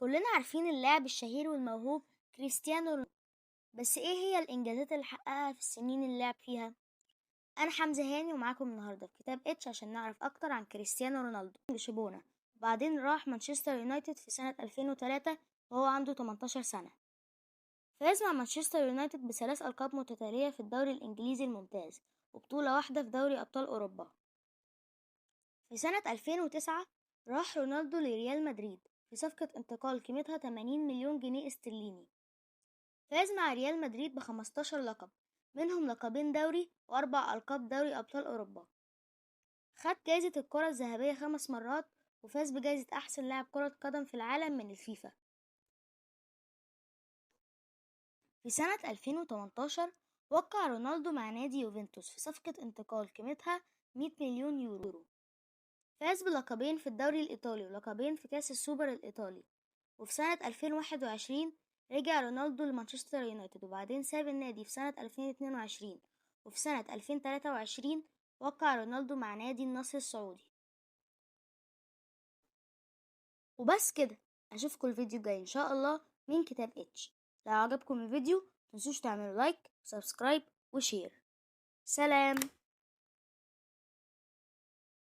كلنا عارفين اللاعب الشهير والموهوب كريستيانو رونالدو. بس ايه هي الانجازات اللي حققها في السنين اللي لعب فيها؟ انا حمزة هاني ومعاكم النهارده في كتاب اتش عشان نعرف اكتر عن كريستيانو رونالدو. لشبونة وبعدين راح مانشستر يونايتد في سنة 2003 وهو عنده 18 سنة. فاز مع مانشستر يونايتد بثلاث ألقاب متتالية في الدوري الإنجليزي الممتاز وبطولة واحدة في دوري أبطال أوروبا. في سنة 2009 راح رونالدو لريال مدريد في صفقة انتقال قيمتها 80 مليون جنيه استرليني. فاز مع ريال مدريد ب15 لقب، منهم لقبين دوري و4 ألقاب دوري أبطال أوروبا. خد جايزة الكرة الذهبية 5 مرات وفاز بجايزة أحسن لاعب كرة قدم في العالم من الفيفا. في سنة 2018 وقع رونالدو مع نادي يوفنتوس في صفقة انتقال قيمتها 100 مليون يورو. فاز بلقبين في الدوري الإيطالي ولقبين في كأس السوبر الإيطالي. وفي سنة 2021 رجع رونالدو لمانشستر يونايتد وبعدين ساب النادي في سنة 2022. وفي سنة 2023 وقع رونالدو مع نادي النصر السعودي. وبس كده، أشوفكم الفيديو الجاي إن شاء الله من كتاب اتش. لو عجبكم الفيديو متنسوش تعملوا لايك وسبسكرايب وشير. سلام.